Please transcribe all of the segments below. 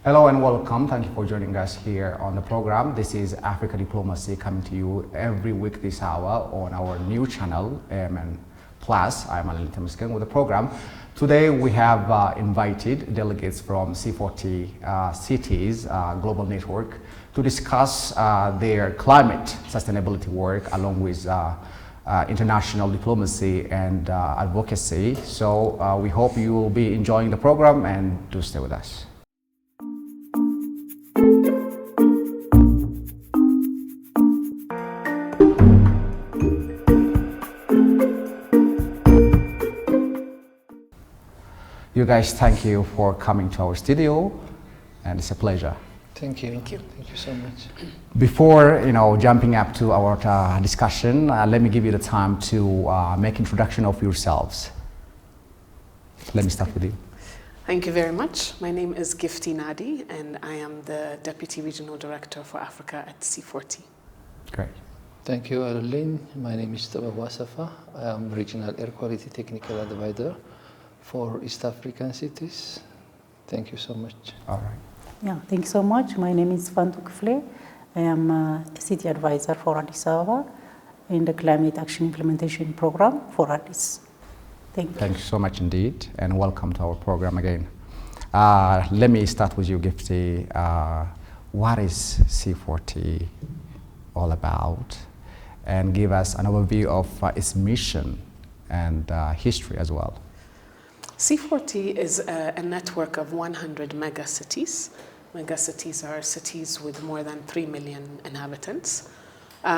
Hello and welcome. Thank you for joining us here on the program. This is Africa Diplomacy coming to you every week this hour on our new channel, AMN Plus. I'm Alan Temusken with the program. Today we have invited delegates from C40 cities global network to discuss their climate sustainability work along with international diplomacy and advocacy. So we hope you will be enjoying the program and do stay with us. You guys, thank you for coming to our studio, and it's a pleasure. Thank you. Thank you. Thank you so much. Before jumping up to our discussion, let me give you the time to make introduction of yourselves. Let me start with you. Thank you very much. My name is Gifty Nadi, and I am the Deputy Regional Director for Africa at C40. Great. Thank you, Arlene. My name is Tabawa Wasafa. I am Regional Air Quality Technical Advisor for East African cities. Thank you so much. All right. Yeah, thank you so much. My name is Fantu Kifle. I am a city advisor for Addis Ababa in the Climate Action Implementation Program for Addis. Thank you. Thank you so much indeed, and welcome to our program again. Let me start with you, Gifty. What is C40 all about? And give us an overview of its mission and history as well. C40 is a network of 100 megacities. Megacities are cities with more than 3 million inhabitants.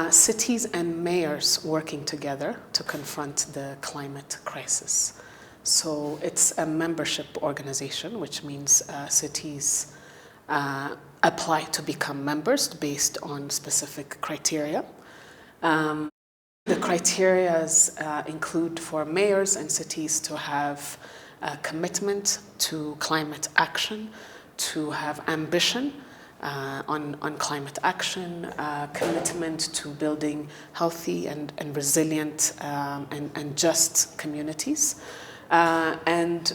Cities and mayors working together to confront the climate crisis. So it's a membership organization, which means cities apply to become members based on specific criteria. The criteria include for mayors and cities to have a commitment to climate action, to have ambition on climate action, commitment to building healthy and resilient and just communities. And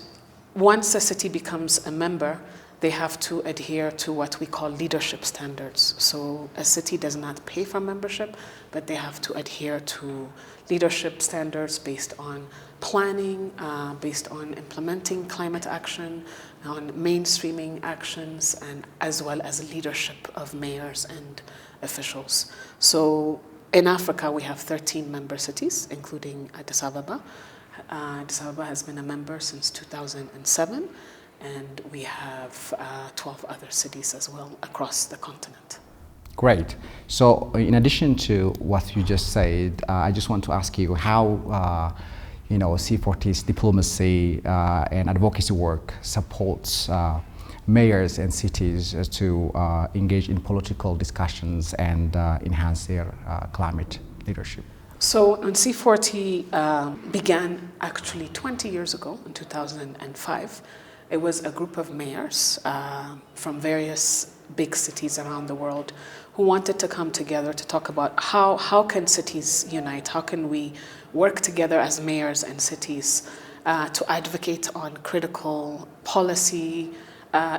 once a city becomes a member, they have to adhere to what we call leadership standards. So a city does not pay for membership, but they have to adhere to leadership standards based on planning, based on implementing climate action, on mainstreaming actions, and as well as leadership of mayors and officials. So in Africa, we have 13 member cities, including Addis Ababa. Addis Ababa has been a member since 2007. And we have 12 other cities as well across the continent. Great. So in addition to what you just said, I just want to ask you how C40's diplomacy and advocacy work supports mayors and cities to engage in political discussions and enhance their climate leadership. So C40 began actually 20 years ago in 2005. It was a group of mayors from various big cities around the world who wanted to come together to talk about how can cities unite, how can we work together as mayors and cities to advocate on critical policy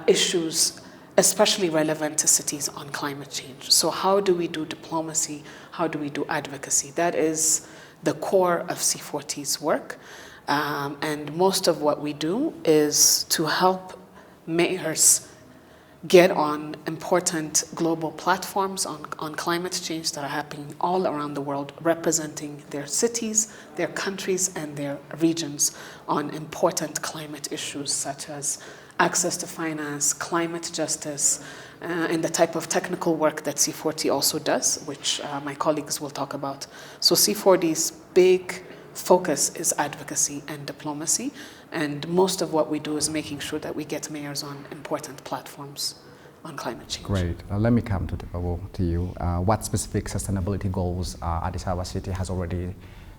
issues, especially relevant to cities on climate change. So how do we do diplomacy? How do we do advocacy? That is the core of C40's work. And most of what we do is to help mayors get on important global platforms on climate change that are happening all around the world, representing their cities, their countries, and their regions on important climate issues such as access to finance, climate justice, and the type of technical work that C40 also does, which my colleagues will talk about. So C40's big focus is advocacy and diplomacy, and most of what we do is making sure that we get mayors on important platforms on climate change. Great. Let me come to you. What specific sustainability goals Addis Ababa City has already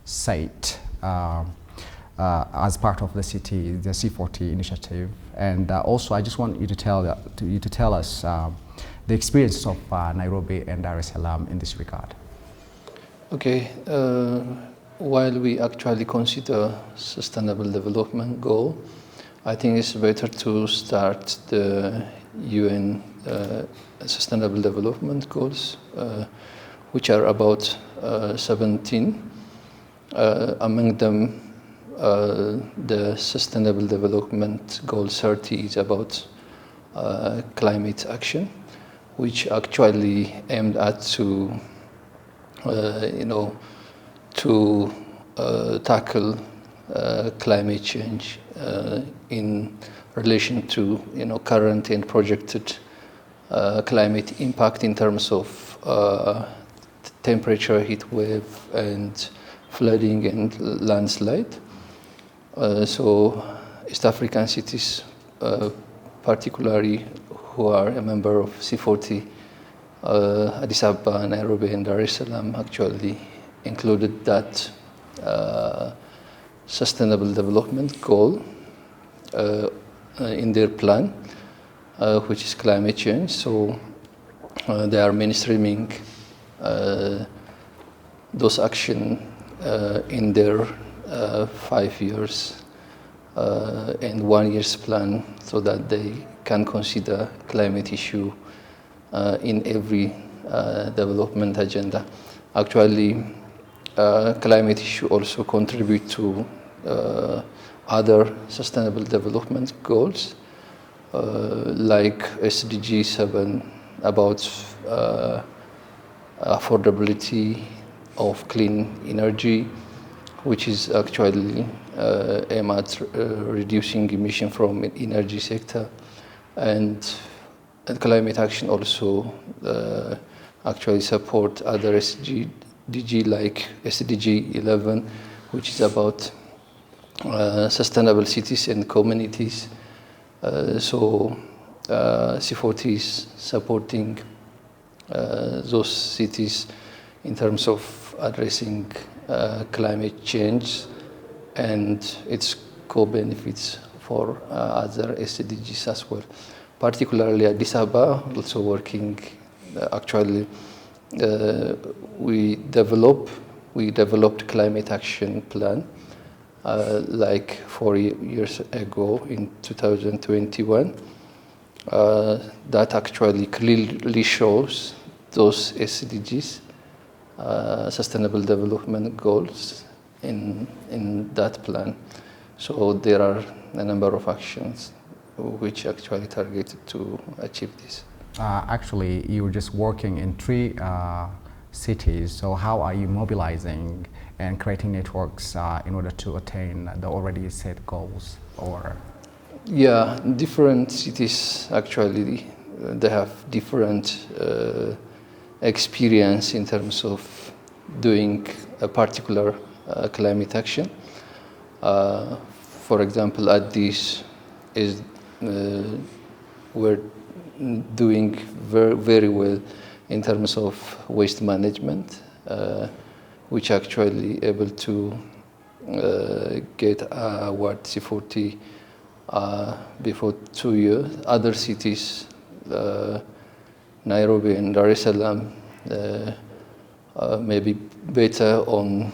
set as part of the C40 initiative? And also, I just want you to tell us the experience of Nairobi and Dar es Salaam in this regard. Okay. While we actually consider sustainable development goal, I think it's better to start the UN Sustainable Development Goals, which are about 17. Among them, the Sustainable Development Goal 30 is about climate action, which actually aimed at to tackle climate change in relation to current and projected climate impact in terms of temperature, heat wave, and flooding and landslide. So East African cities, particularly who are a member of C40, Addis Ababa, Nairobi, and Dar es Salaam, actually included that sustainable development goal in their plan, which is climate change. So they are mainstreaming those actions in their 5 years and 1 year's plan, so that they can consider climate issue in every development agenda. Actually, climate issue also contribute to other sustainable development goals, like SDG 7 about affordability of clean energy, which is actually aimed at reducing emission from energy sector, and climate action also actually support other SDG like SDG 11, which is about sustainable cities and communities. So C40 is supporting those cities in terms of addressing climate change and its co-benefits for other SDGs as well. Particularly Addis Ababa, also working, actually we developed climate action plan like 4 years ago in 2021. That actually clearly shows those SDGs, Sustainable Development Goals, in that plan. So there are a number of actions which actually targeted to achieve this. Actually, you're just working in 3 cities, so how are you mobilizing and creating networks in order to attain the already set goals? Or yeah, different cities actually they have different experience in terms of doing a particular climate action. For example, Addis is we're doing very well in terms of waste management, which actually able to get award C40 before 2 years. Other cities, Nairobi and Dar es Salaam, maybe better on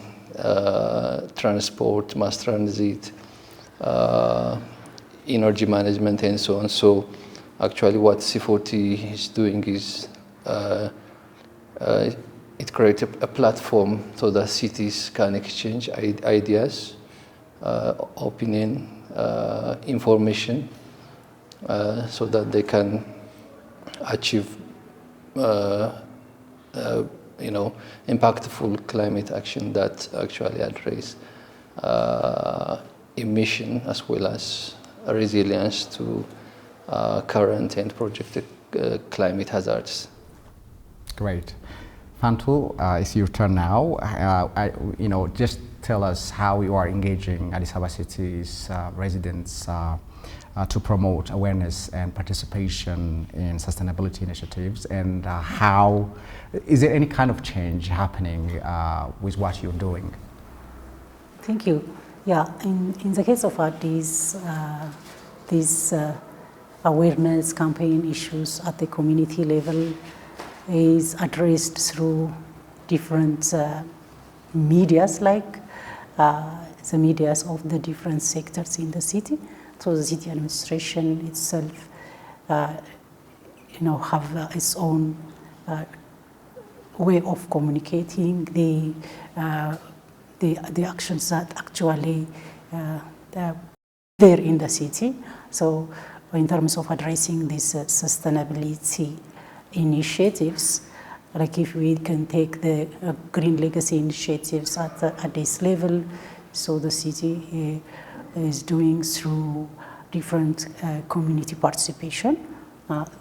transport, mass transit, energy management, and so on. So actually what C40 is doing is it creates a platform so that cities can exchange ideas, opinion, information, so that they can achieve impactful climate action that actually address emission as well as resilience to current and projected climate hazards. Great. Fantu, it's your turn now. Just tell us how you are engaging Addis Ababa city's residents to promote awareness and participation in sustainability initiatives, and how is there any kind of change happening with what you're doing? Thank you. Yeah, in the case of Addis, these awareness campaign issues at the community level is addressed through different medias, like the medias of the different sectors in the city. So the city administration itself have its own way of communicating the actions that actually there in the city. So in terms of addressing these sustainability initiatives, like if we can take the green legacy initiatives at this level, so the city is doing through different community participation,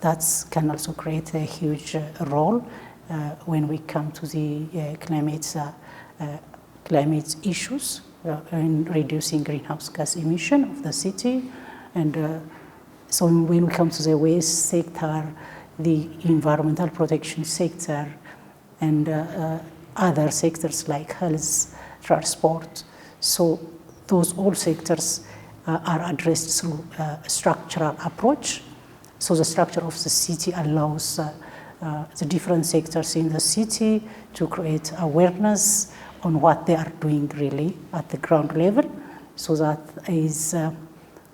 that can also create a huge role when we come to the climate issues in reducing greenhouse gas emission of the city. And so when we come to the waste sector, the environmental protection sector, and other sectors like health, transport, so those all sectors are addressed through a structural approach. So the structure of the city allows the different sectors in the city to create awareness on what they are doing really at the ground level. So that is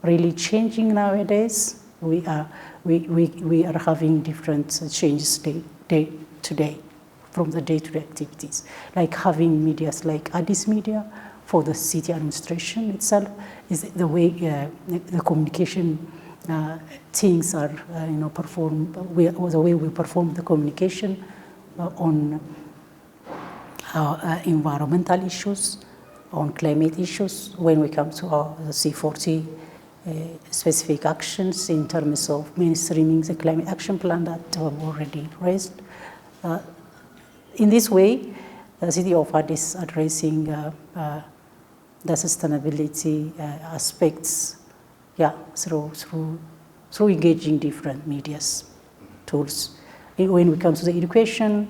really changing nowadays. We are having different changes day to day from the day-to-day activities, like having medias like Addis Media for the city administration itself is the way the communication things are performed. The way we perform the communication on environmental issues, on climate issues. When we come to the C40 specific actions in terms of mainstreaming the climate action plan that we've already raised. In this way, the city of Addis addressing the sustainability aspects, through engaging different medias tools. When we come to the education,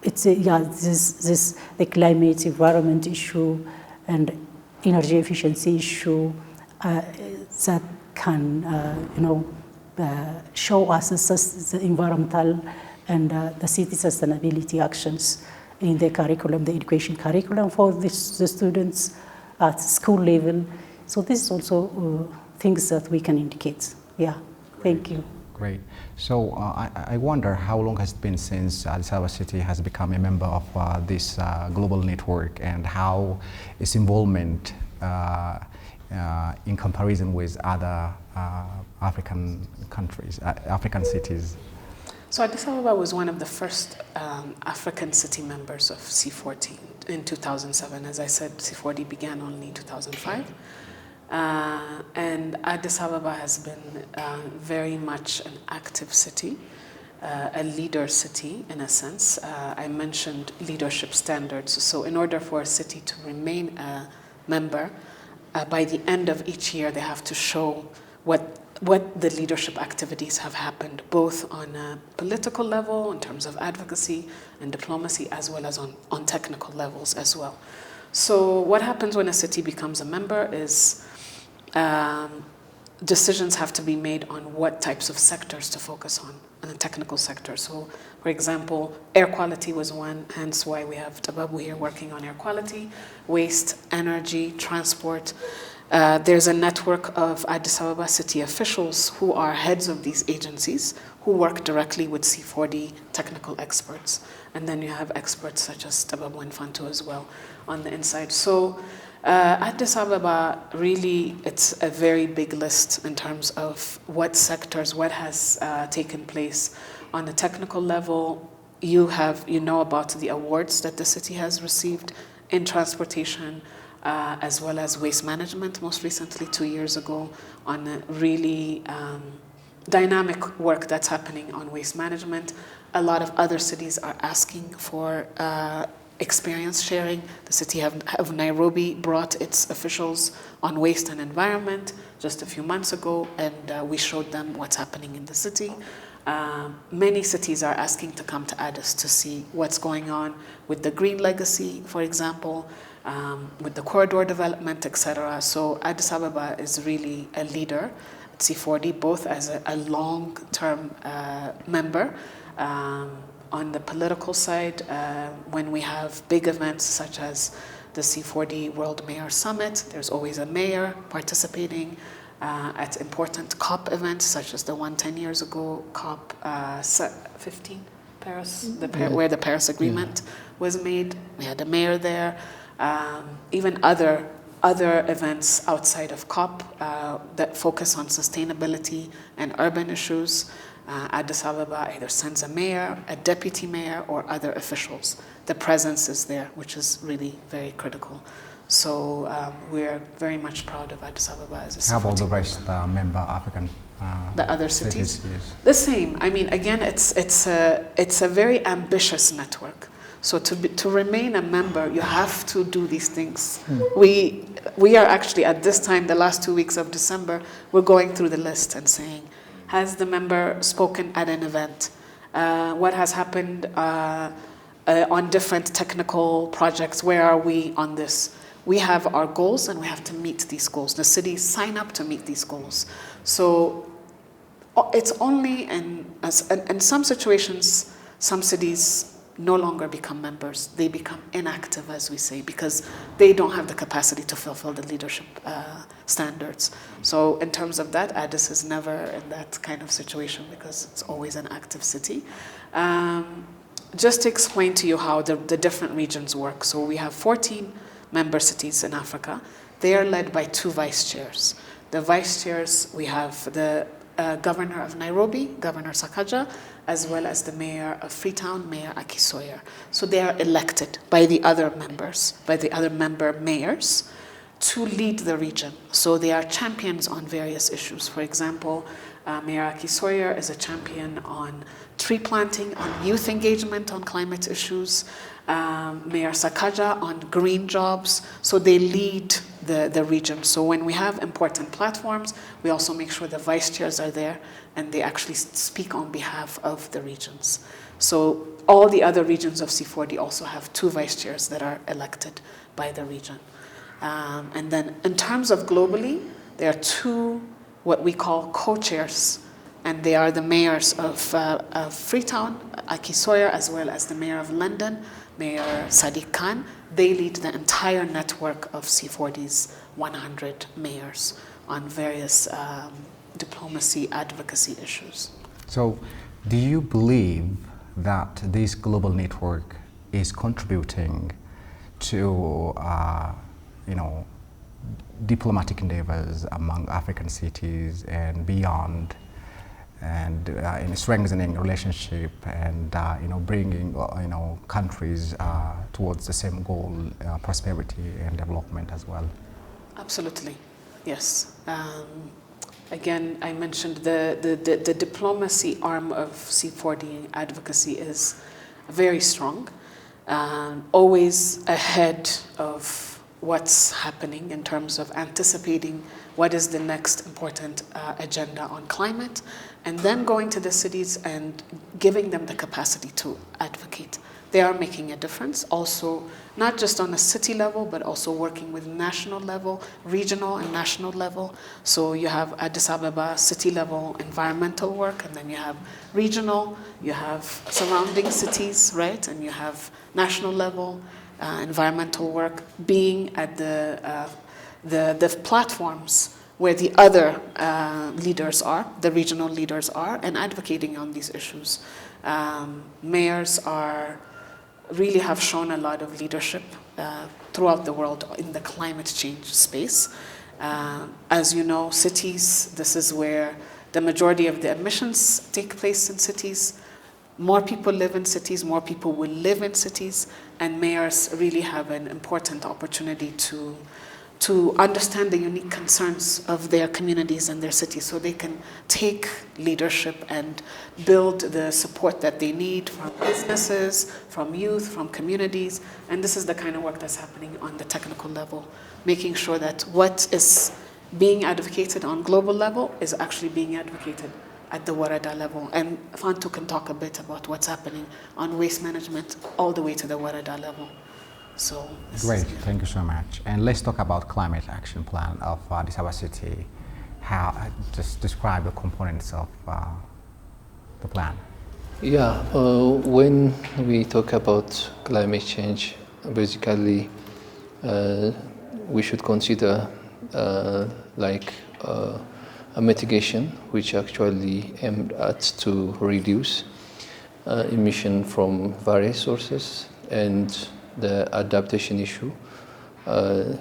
it's the climate environment issue and energy efficiency issue that can show us the environmental and the city sustainability actions in the curriculum, the education curriculum for the students at school level. So this is also things that we can indicate. Yeah, thank you. Great. So I wonder how long has it been since Addis Ababa City has become a member of this global network, and how its involvement in comparison with other African countries, African cities? So Addis Ababa was one of the first African city members of C40 in 2007. As I said, C40 began only in 2005. And Addis Ababa has been very much an active city, a leader city in a sense. I mentioned leadership standards. So in order for a city to remain a member, by the end of each year, they have to show what the leadership activities have happened, both on a political level in terms of advocacy and diplomacy, as well as on technical levels as well. So what happens when a city becomes a member is decisions have to be made on what types of sectors to focus on in the technical sector. So, for example, air quality was one, hence why we have Tababu here working on air quality, waste, energy, transport. There's a network of Addis Ababa city officials who are heads of these agencies who work directly with C40 technical experts. And then you have experts such as Tababu and Fanto as well on the inside. So Addis Ababa, really, it's a very big list in terms of what sectors, what has taken place on the technical level. You know about the awards that the city has received in transportation, as well as waste management, most recently 2 years ago, on a really dynamic work that's happening on waste management. A lot of other cities are asking for experience sharing. The city of Nairobi brought its officials on waste and environment just a few months ago, and we showed them what's happening in the city. Many cities are asking to come to Addis to see what's going on with the green legacy, for example, with the corridor development, etc. So Addis Ababa is really a leader at C40, both as a long-term member. On the political side, when we have big events such as the C40 World Mayor Summit, there's always a mayor participating. at important COP events, such as the one 10 years ago, COP 15, Paris, where the Paris Agreement was made. We had a mayor there. Even other events outside of COP that focus on sustainability and urban issues. Addis Ababa either sends a mayor, a deputy mayor, or other officials. The presence is there, which is really very critical. So we're very much proud of Addis Ababa as a C40. How about the rest member African the other cities? Yes. The same. I mean, again, it's a very ambitious network. So to remain a member, you have to do these things. We are actually at this time, the last 2 weeks of December, we're going through the list and saying, has the member spoken at an event? What has happened on different technical projects? Where are we on this? We have our goals and we have to meet these goals. The cities sign up to meet these goals. So it's only in some situations, some cities no longer become members. They become inactive, as we say, because they don't have the capacity to fulfill the leadership standards. So in terms of that, Addis is never in that kind of situation because it's always an active city. Just to explain to you how the different regions work. So we have 14 member cities in Africa. They are led by 2 vice chairs. The vice chairs, we have the governor of Nairobi, Governor Sakaja, as well as the mayor of Freetown, Mayor Akisoyer. So they are elected by the other members, by the other member mayors, to lead the region. So they are champions on various issues. For example, Mayor Akisoyer is a champion on tree planting, on youth engagement on climate issues, Mayor Sakaja on green jobs. So they lead the region. So when we have important platforms, we also make sure the vice chairs are there and they actually speak on behalf of the regions. So all the other regions of C40 also have 2 vice chairs that are elected by the region. And then in terms of globally, there are 2 what we call co-chairs, and they are the mayors of Freetown, Akisoyer, as well as the mayor of London, Mayor Sadiq Khan. They lead the entire network of C40's 100 mayors on various diplomacy, advocacy issues. So do you believe that this global network is contributing to, diplomatic endeavors among African cities and beyond, and in strengthening relationship and bringing countries towards the same goal, prosperity and development as well? Absolutely, yes. Again, I mentioned the diplomacy arm of C40 advocacy is very strong, always ahead of what's happening in terms of anticipating what is the next important agenda on climate, and then going to the cities and giving them the capacity to advocate. They are making a difference, also not just on a city level, but also working with national level, regional and national level. So you have Addis Ababa city level environmental work, and then you have regional, you have surrounding cities, right? And you have national level environmental work, being at the platforms where the other leaders are, the regional leaders are, and advocating on these issues. Mayors really have shown a lot of leadership throughout the world in the climate change space. As you know, cities, this is where the majority of the emissions take place in cities. More people live in cities, more people will live in cities, and mayors really have an important opportunity to understand the unique concerns of their communities and their cities so they can take leadership and build the support that they need from businesses, from youth, from communities. And this is the kind of work that's happening on the technical level, making sure that what is being advocated on global level is actually being advocated at the Warada level. And Fantu can talk a bit about what's happening on waste management all the way to the Warada level. So great, thank you so much. And let's talk about climate action plan of Addis Ababa City. Just describe the components of the plan. Yeah, when we talk about climate change, basically we should consider a mitigation which actually aimed at to reduce emission from various sources, and the adaptation issue,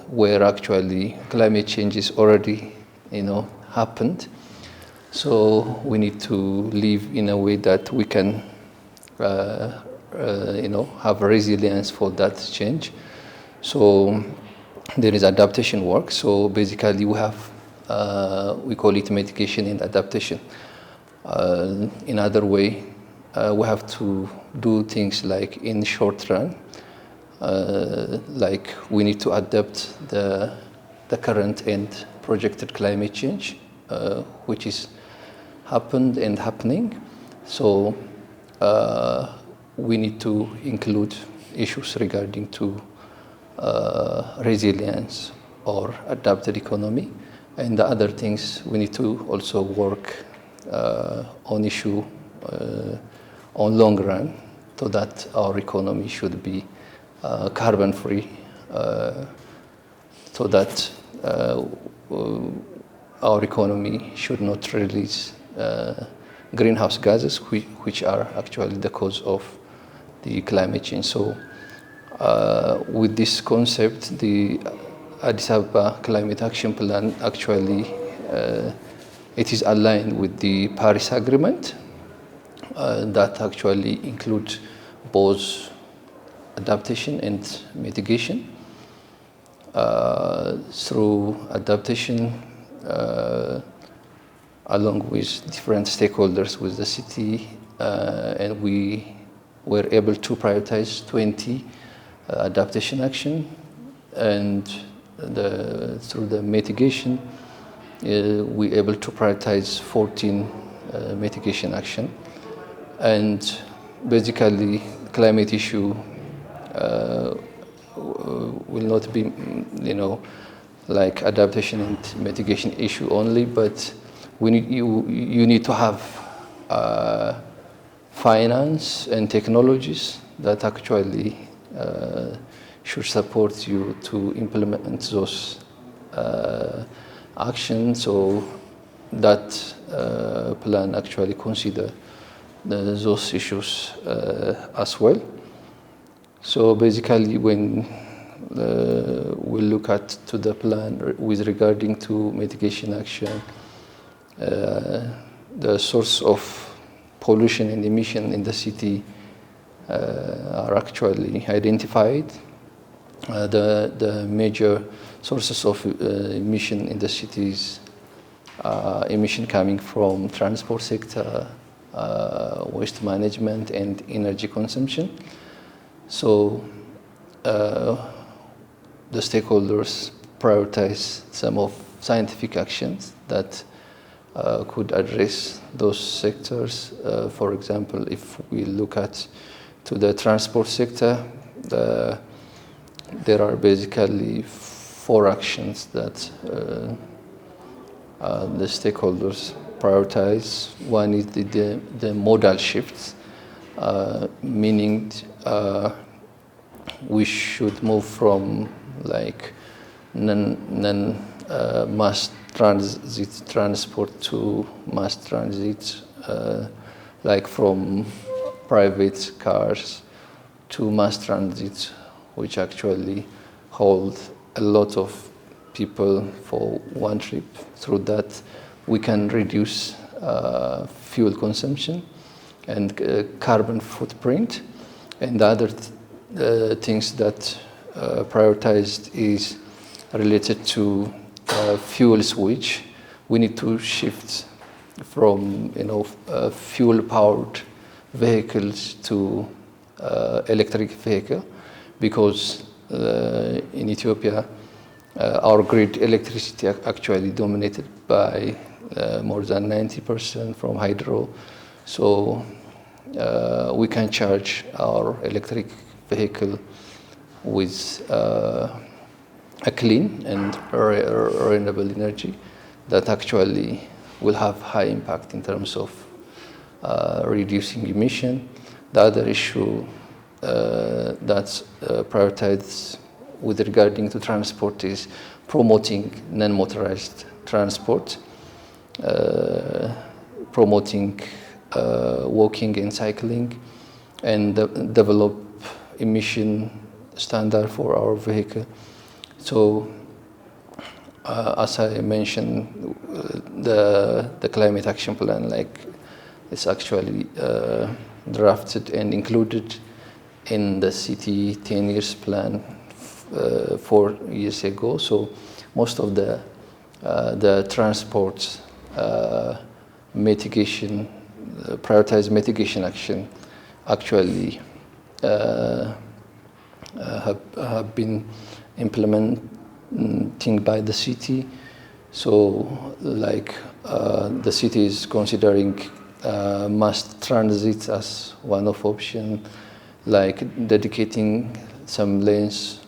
where actually climate change is already, happened. So we need to live in a way that we can, have resilience for that change. So there is adaptation work. So basically we have, we call it mitigation and adaptation. In other way, we have to do things like in short run, like we need to adapt the current and projected climate change, which is happened and happening. So we need to include issues regarding to resilience or adapted economy, and the other things we need to also work on issue on long run, so that our economy should be carbon free, so that our economy should not release greenhouse gases, which are actually the cause of the climate change. So with this concept, the Addis Ababa Climate Action Plan actually it is aligned with the Paris Agreement that actually includes both adaptation and mitigation. Through adaptation, along with different stakeholders with the city, and we were able to prioritize 20 adaptation action, and through the mitigation, we able to prioritize 14 mitigation action. And basically, climate issue will not be, like adaptation and mitigation issue only, but you need to have finance and technologies that actually should support you to implement those actions. So that plan actually consider those issues as well. So basically, when we look at to the plan with regarding to mitigation action, the source of pollution and emission in the city are actually identified. The major sources of emission in the cities are emission coming from transport sector, waste management, and energy consumption. So the stakeholders prioritize some of scientific actions that could address those sectors. For example, if we look at to the transport sector, there are basically 4 actions that the stakeholders prioritize. One is the modal shifts, meaning we should move from like mass transit transport to mass transit, like from private cars to mass transit, which actually hold a lot of people for one trip. Through that, we can reduce fuel consumption and carbon footprint. And the other things that prioritized is related to fuel switch. We need to shift from fuel-powered vehicles to electric vehicle, because in Ethiopia our grid electricity actually dominated by more than 90% from hydro. So we can charge our electric vehicle with a clean and renewable energy that actually will have high impact in terms of reducing emission. The other issue that's prioritized with regarding to transport is promoting non-motorized transport. promoting walking and cycling, and develop emission standard for our vehicle. So, as I mentioned, the climate action plan, like, it's actually drafted and included in the city 10 years plan 4 years ago. So most of the transport mitigation, prioritized mitigation action actually have been implementing by the city. So, like, the city is considering mass transit as one of option, like dedicating some lanes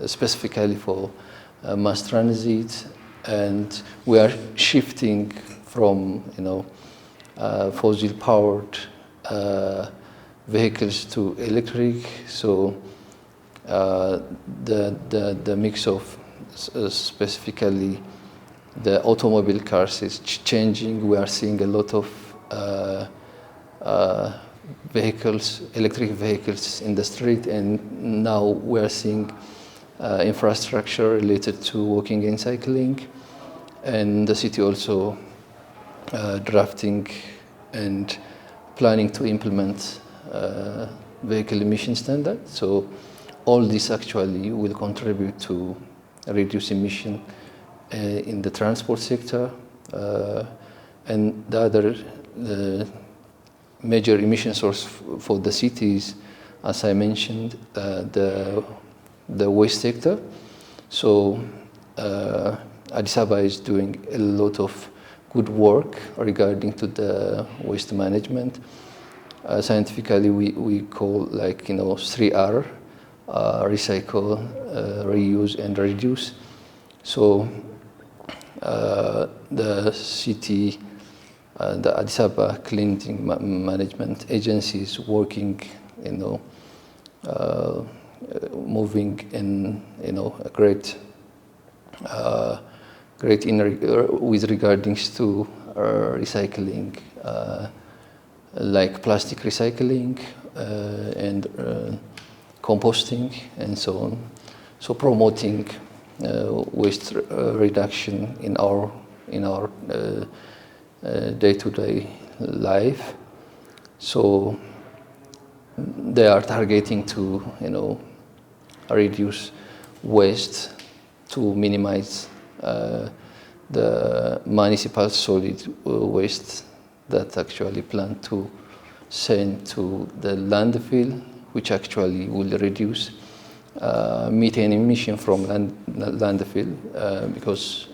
specifically for mass transit, and we are shifting from fossil-powered vehicles to electric. So the mix of specifically the automobile cars is changing. We are seeing a lot of vehicles, electric vehicles in the street, and now we are seeing infrastructure related to walking and cycling, and the city also drafting and planning to implement vehicle emission standard. So all this actually will contribute to reduce emission in the transport sector, and the other major emission source for the cities, as I mentioned, the waste sector. So Addis Ababa is doing a lot of good work regarding to the waste management. Scientifically, we call 3R: recycle, reuse, and reduce. So the city, the Addis Ababa Cleansing Management Agency is working, moving in, a great with regards to recycling, like plastic recycling and composting and so on. So promoting waste reduction in our day-to-day life. So they are targeting to reduce waste, to minimize the municipal solid waste that actually plan to send to the landfill, which actually will reduce methane emission from landfill, because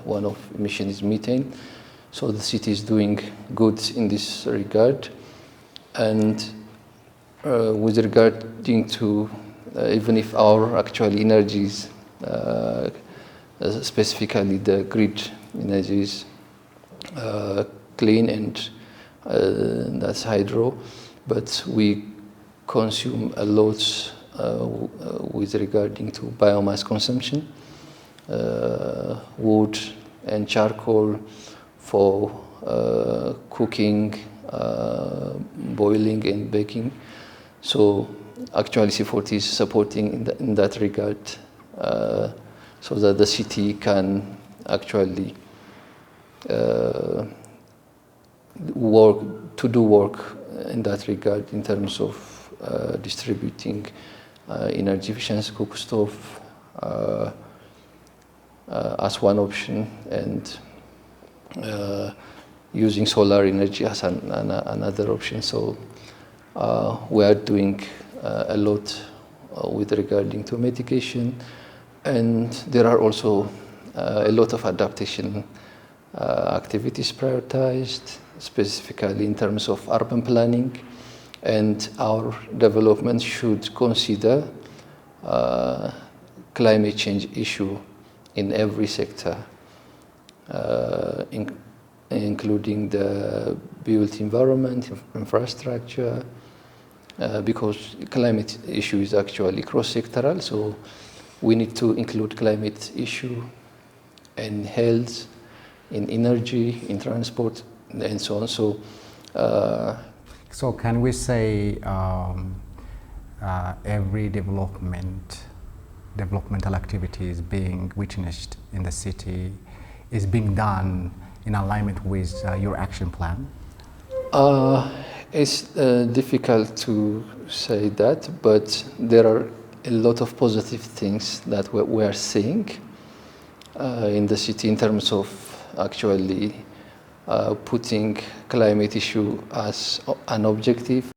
one of emission is methane. So the city is doing good in this regard. And with regarding to, even if our actual energies, specifically the grid energies, clean, and that's hydro, but we consume a lot with regarding to biomass consumption, wood and charcoal for cooking, boiling and baking. So actually C40 is supporting in that regard, so that the city can actually do work in that regard in terms of distributing energy efficient cook stove as one option, and using solar energy as another option. So we are doing a lot with regarding to mitigation, and there are also a lot of adaptation activities prioritized, specifically in terms of urban planning, and our development should consider climate change issue in every sector, including the built environment, infrastructure, because climate issue is actually cross-sectoral, so we need to include climate issue and health in energy, in transport, and so on. So can we say every developmental activities being witnessed in the city is being done in alignment with your action plan? It's difficult to say that, but there are a lot of positive things that we are seeing in the city in terms of actually putting climate issue as an objective.